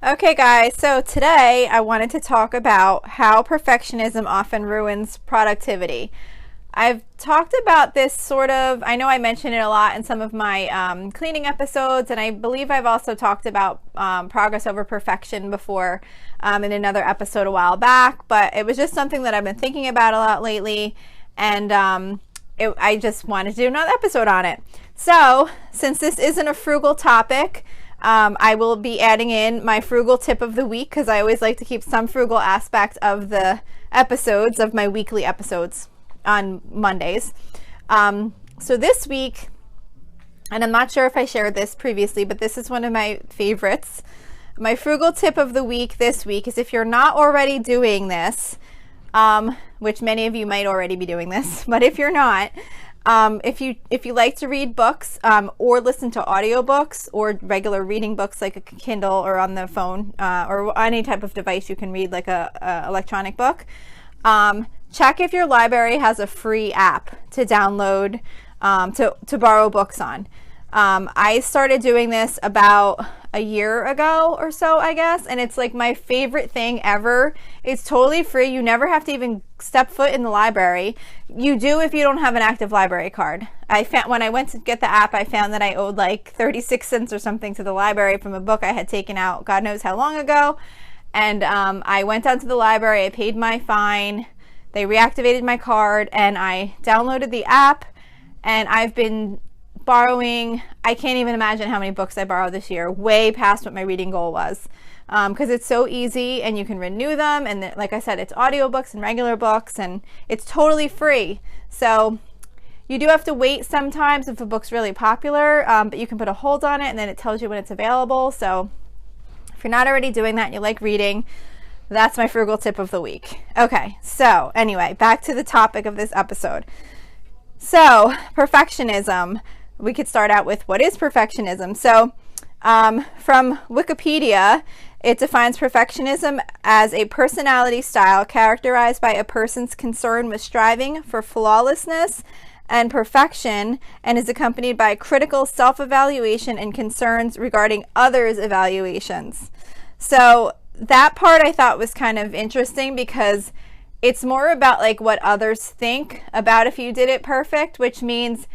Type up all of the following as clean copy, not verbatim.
Okay, guys, so today I wanted to talk about how perfectionism often ruins productivity. I've talked about this I know I mentioned it a lot in some of my cleaning episodes, and I believe I've also talked about progress over perfection before in another episode a while back, but it was just something that I've been thinking about a lot lately, and I just wanted to do another episode on it. So, since this isn't a frugal topic, I will be adding in my frugal tip of the week because I always like to keep some frugal aspect of the episodes, of my weekly episodes on Mondays. So this week, and I'm not sure if I shared this previously, but this is one of my favorites. My frugal tip of the week this week is, if you're not already doing this, which many of you might already be doing this, but if you're not, if you like to read books or listen to audiobooks or regular reading books like a Kindle or on the phone or any type of device you can read like a electronic book, check if your library has a free app to download to borrow books on. I started doing this about a year ago or so, I guess, and it's like my favorite thing ever. It's totally free. You never have to even step foot in the library. You do if you don't have an active library card. When I went to get the app, I found that I owed like 36 cents or something to the library from a book I had taken out God knows how long ago. And I went down to the library, I paid my fine, they reactivated my card, and I downloaded the app, and I've been borrowing, I can't even imagine how many books I borrowed this year, way past what my reading goal was, because it's so easy and you can renew them, and like I said, it's audiobooks and regular books, and it's totally free. So you do have to wait sometimes if a book's really popular, but you can put a hold on it and then it tells you when it's available. So if you're not already doing that and you like reading, that's my frugal tip of the week. Okay, so anyway, back to the topic of this episode. So perfectionism. We could start out with, what is perfectionism? So from Wikipedia, it defines perfectionism as a personality style characterized by a person's concern with striving for flawlessness and perfection, and is accompanied by critical self-evaluation and concerns regarding others' evaluations. So that part I thought was kind of interesting, because it's more about like what others think about if you did it perfect, which means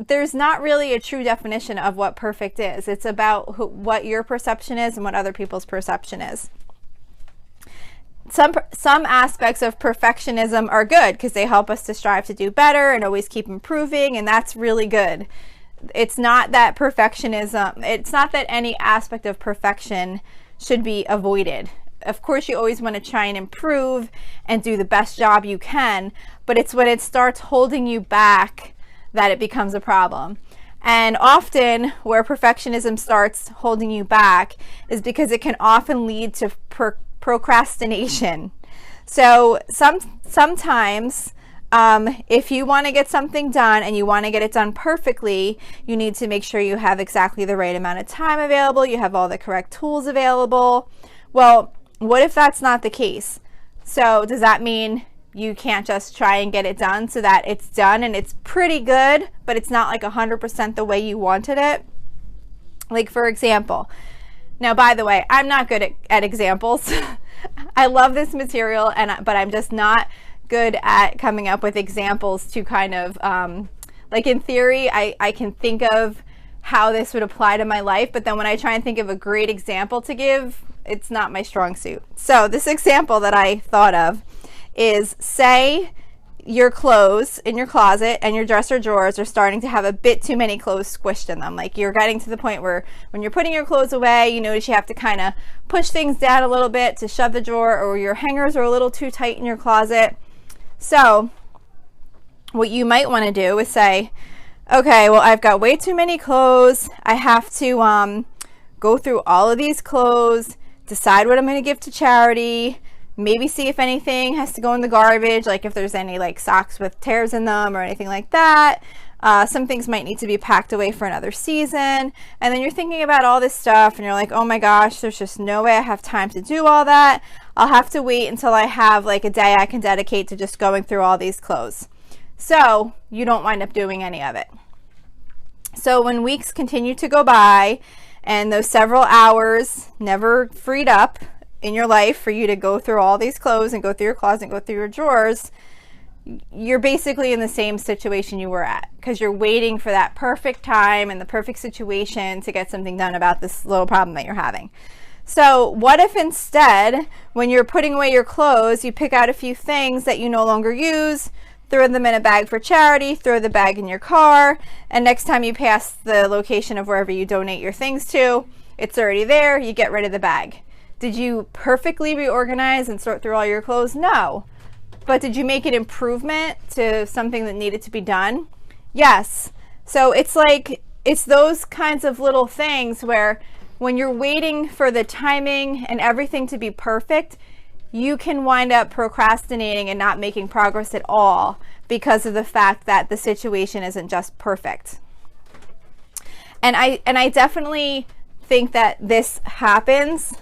there's not really a true definition of what perfect is. It's about what your perception is and what other people's perception is. Some aspects of perfectionism are good because they help us to strive to do better and always keep improving, and that's really good. It's not that any aspect of perfection should be avoided. Of course, you always want to try and improve and do the best job you can, but it's when it starts holding you back that it becomes a problem. And often where perfectionism starts holding you back is because it can often lead to procrastination. So sometimes if you want to get something done and you want to get it done perfectly, you need to make sure you have exactly the right amount of time available, you have all the correct tools available. Well, what if that's not the case? So does that mean you can't just try and get it done so that it's done and it's pretty good, but it's not like 100% the way you wanted it? Like, for example, now, by the way, I'm not good at examples. I love this material, but I'm just not good at coming up with examples to kind of, like in theory, I can think of how this would apply to my life, but then when I try and think of a great example to give, it's not my strong suit. So this example that I thought of is, say your clothes in your closet and your dresser drawers are starting to have a bit too many clothes squished in them. Like, you're getting to the point where when you're putting your clothes away, you notice you have to kind of push things down a little bit to shove the drawer, or your hangers are a little too tight in your closet. So what you might want to do is say, okay, well, I've got way too many clothes. I have to go through all of these clothes, decide what I'm going to give to charity, maybe see if anything has to go in the garbage, like if there's any like socks with tears in them or anything like that. Some things might need to be packed away for another season. And then you're thinking about all this stuff and you're like, oh my gosh, there's just no way I have time to do all that. I'll have to wait until I have like a day I can dedicate to just going through all these clothes. So you don't wind up doing any of it. So when weeks continue to go by and those several hours never freed up in your life for you to go through all these clothes and go through your closet and go through your drawers, you're basically in the same situation you were at, because you're waiting for that perfect time and the perfect situation to get something done about this little problem that you're having. So what if instead, when you're putting away your clothes, you pick out a few things that you no longer use, throw them in a bag for charity, throw the bag in your car, and next time you pass the location of wherever you donate your things to, it's already there, you get rid of the bag. Did you perfectly reorganize and sort through all your clothes? No. But did you make an improvement to something that needed to be done? Yes. So it's like, it's those kinds of little things where when you're waiting for the timing and everything to be perfect, you can wind up procrastinating and not making progress at all because of the fact that the situation isn't just perfect. And I definitely think that this happens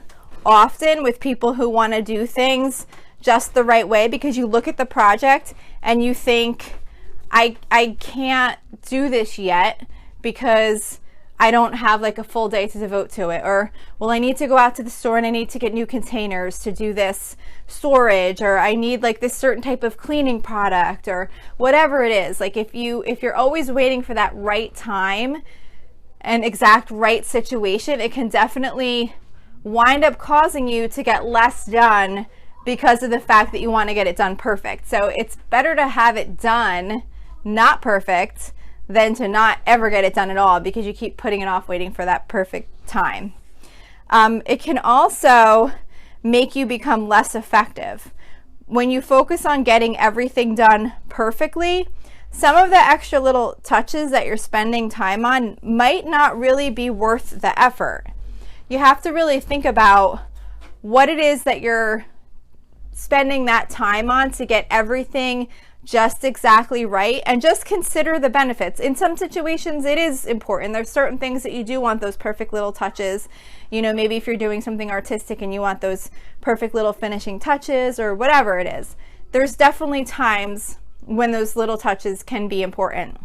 often with people who want to do things just the right way, because you look at the project and you think, I can't do this yet because I don't have like a full day to devote to it. Or, well, I need to go out to the store and I need to get new containers to do this storage, or I need like this certain type of cleaning product, or whatever it is. Like if you're always waiting for that right time and exact right situation, it can definitely wind up causing you to get less done because of the fact that you want to get it done perfect. So it's better to have it done not perfect than to not ever get it done at all, because you keep putting it off waiting for that perfect time. It can also make you become less effective. When you focus on getting everything done perfectly, some of the extra little touches that you're spending time on might not really be worth the effort. You have to really think about what it is that you're spending that time on to get everything just exactly right, and just consider the benefits. In some situations it is important. There's certain things that you do want those perfect little touches. You know, maybe if you're doing something artistic and you want those perfect little finishing touches, or whatever it is. There's definitely times when those little touches can be important.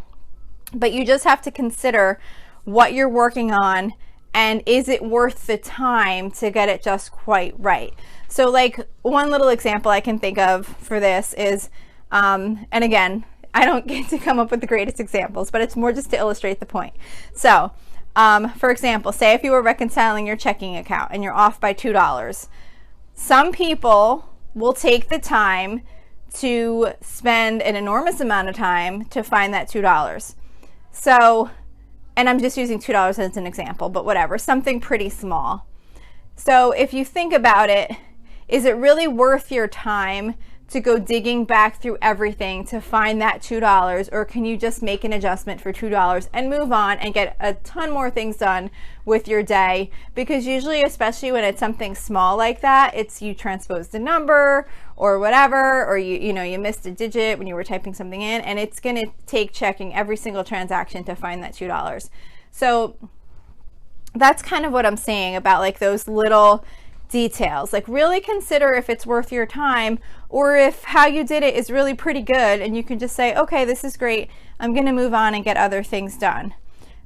But you just have to consider what you're working on, and is it worth the time to get it just quite right. So like one little example I can think of for this is, and again, I don't get to come up with the greatest examples, but it's more just to illustrate the point. So for example, say if you were reconciling your checking account and you're off by $2. Some people will take the time to spend an enormous amount of time to find that $2. So, and I'm just using $2 as an example, but whatever, something pretty small. So if you think about it, is it really worth your time to go digging back through everything to find that $2, or can you just make an adjustment for $2 and move on and get a ton more things done with your day? Because usually, especially when it's something small like that, it's you transposed a number or whatever, or you missed a digit when you were typing something in, and it's going to take checking every single transaction to find that $2. So that's kind of what I'm saying about like those little details. Like really consider if it's worth your time, or if how you did it is really pretty good and you can just say, okay, this is great, I'm going to move on and get other things done.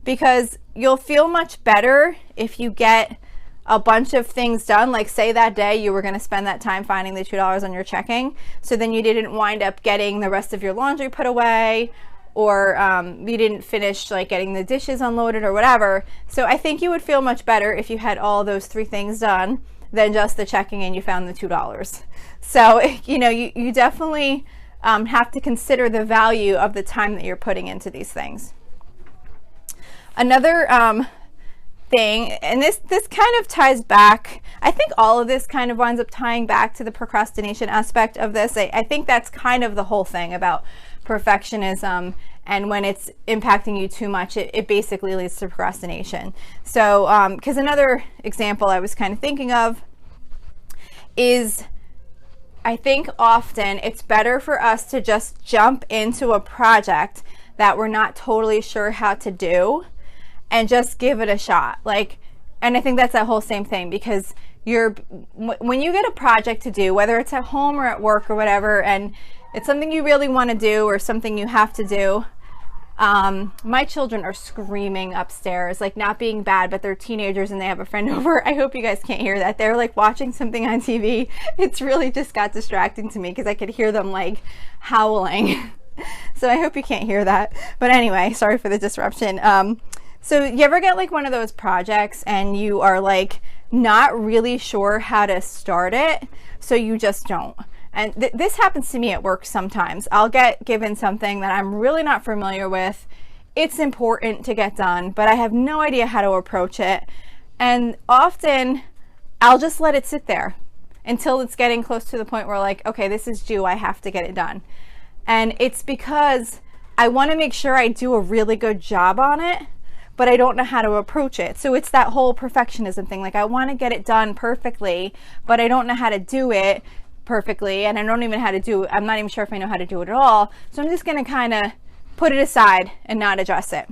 Because you'll feel much better if you get a bunch of things done. Like say that day you were going to spend that time finding the $2 on your checking, so then you didn't wind up getting the rest of your laundry put away, or you didn't finish like getting the dishes unloaded or whatever. So I think you would feel much better if you had all those 3 things done than just the checking and you found the $2. So, you definitely have to consider the value of the time that you're putting into these things. Another thing, and this kind of ties back, I think all of this kind of winds up tying back to the procrastination aspect of this. I think that's kind of the whole thing about perfectionism, and when it's impacting you too much, it basically leads to procrastination. So, because another example I was kind of thinking of is, I think often it's better for us to just jump into a project that we're not totally sure how to do and just give it a shot. And I think that's that whole same thing, because when you get a project to do, whether it's at home or at work or whatever, and it's something you really want to do or something you have to do, My children are screaming upstairs, like not being bad, but they're teenagers and they have a friend over. I hope you guys can't hear that. They're like watching something on TV. It's really just got distracting to me because I could hear them like howling. So I hope you can't hear that. But anyway, sorry for the disruption. So you ever get like one of those projects and you are like not really sure how to start it, so you just don't? And this happens to me at work sometimes. I'll get given something that I'm really not familiar with. It's important to get done, but I have no idea how to approach it. And often I'll just let it sit there until it's getting close to the point where like, okay, this is due, I have to get it done. And it's because I want to make sure I do a really good job on it, but I don't know how to approach it. So it's that whole perfectionism thing. Like I want to get it done perfectly, but I don't know how to do it perfectly, and I don't even know how to do it. I'm not even sure if I know how to do it at all. So I'm just going to kind of put it aside and not address it.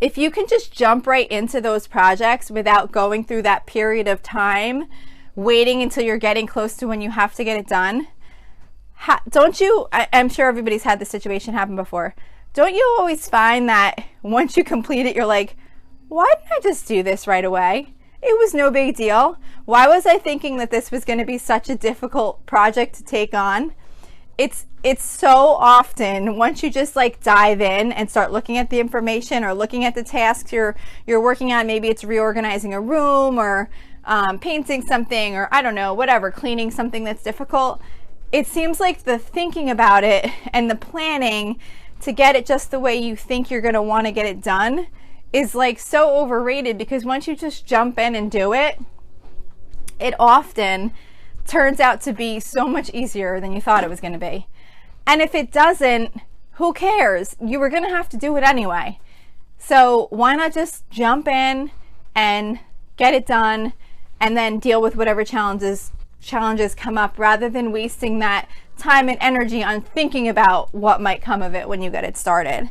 If you can just jump right into those projects without going through that period of time, waiting until you're getting close to when you have to get it done, don't you, I'm sure everybody's had this situation happen before. Don't you always find that once you complete it, you're like, why didn't I just do this right away? It was no big deal. Why was I thinking that this was going to be such a difficult project to take on? It's so often once you just like dive in and start looking at the information or looking at the tasks you're working on, maybe it's reorganizing a room or painting something, or I don't know, whatever, cleaning something that's difficult. It seems like the thinking about it and the planning to get it just the way you think you're going to want to get it done is like so overrated, because once you just jump in and do it, it often turns out to be so much easier than you thought it was going to be. And if it doesn't, who cares? You were going to have to do it anyway. So why not just jump in and get it done and then deal with whatever challenges come up, rather than wasting that time and energy on thinking about what might come of it when you get it started.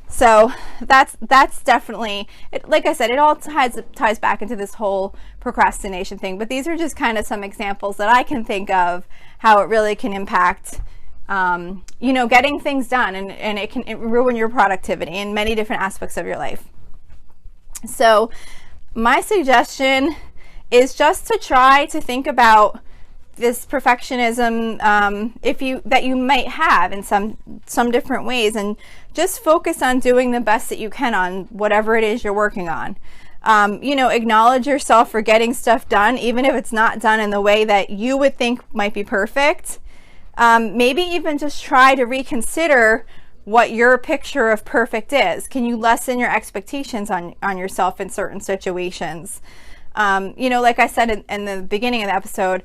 So that's definitely it. Like I said, it all ties back into this whole procrastination thing, but these are just kind of some examples that I can think of how it really can impact getting things done, and it can ruin your productivity in many different aspects of your life. So my suggestion is just to try to think about this perfectionism that you might have in some different ways, and just focus on doing the best that you can on whatever it is you're working on. Acknowledge yourself for getting stuff done, even if it's not done in the way that you would think might be perfect. Maybe even just try to reconsider what your picture of perfect is. Can you lessen your expectations on yourself in certain situations? Like I said in the beginning of the episode,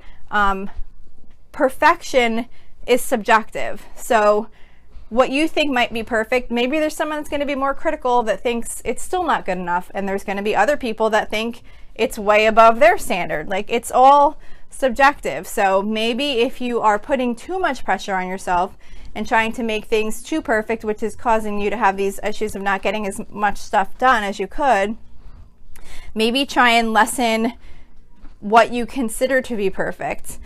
perfection is subjective. So what you think might be perfect, maybe there's someone that's going to be more critical that thinks it's still not good enough, and there's going to be other people that think it's way above their standard. Like, it's all subjective. So maybe if you are putting too much pressure on yourself and trying to make things too perfect, which is causing you to have these issues of not getting as much stuff done as you could, maybe try and lessen what you consider to be perfect.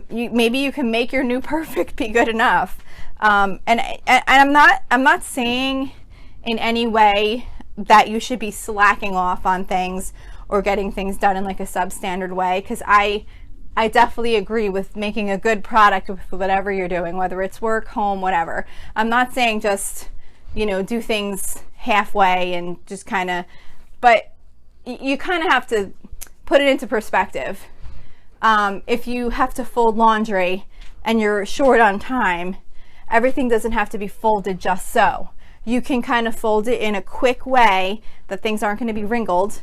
Maybe you can make your new perfect be good enough. And I'm not saying in any way that you should be slacking off on things or getting things done in like a substandard way, because I definitely agree with making a good product with whatever you're doing, whether it's work, home, whatever. I'm not saying just, do things halfway and just kind of, but you kind of have to put it into perspective. If you have to fold laundry and you're short on time, everything doesn't have to be folded just so. You can kind of fold it in a quick way that things aren't going to be wrinkled,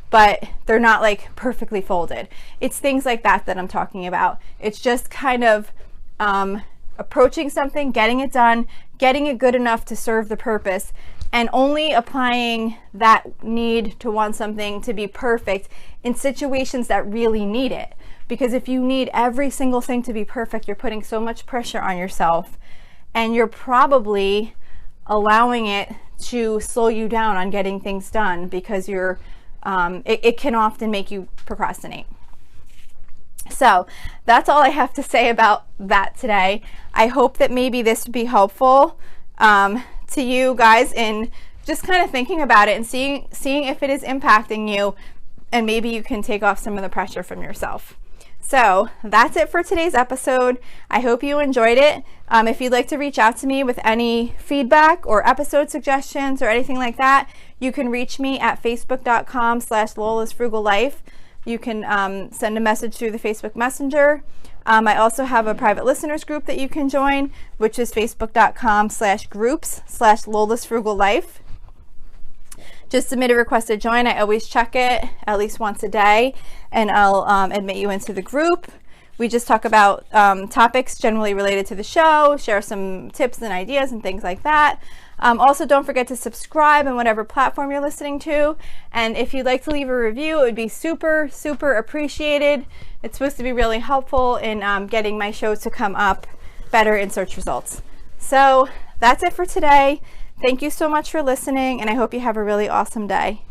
but they're not like perfectly folded. It's things like that I'm talking about. It's just kind of approaching something, getting it done, getting it good enough to serve the purpose, and only applying that need to want something to be perfect in situations that really need it. Because if you need every single thing to be perfect, you're putting so much pressure on yourself, and you're probably allowing it to slow you down on getting things done, because it can often make you procrastinate. So that's all I have to say about that today. I hope that maybe this would be helpful to you guys in just kind of thinking about it and seeing if it is impacting you, and maybe you can take off some of the pressure from yourself. So that's it for today's episode. I hope you enjoyed it. If you'd like to reach out to me with any feedback or episode suggestions or anything like that, you can reach me at facebook.com/Lola's You can send a message through the Facebook Messenger. I also have a private listeners group that you can join, which is facebook.com/groups/Lola's Just submit a request to join. I always check it at least once a day, and I'll admit you into the group. We just talk about topics generally related to the show, share some tips and ideas and things like that. Also, don't forget to subscribe on whatever platform you're listening to. And if you'd like to leave a review, it would be super, super appreciated. It's supposed to be really helpful in getting my show to come up better in search results. So that's it for today. Thank you so much for listening, and I hope you have a really awesome day.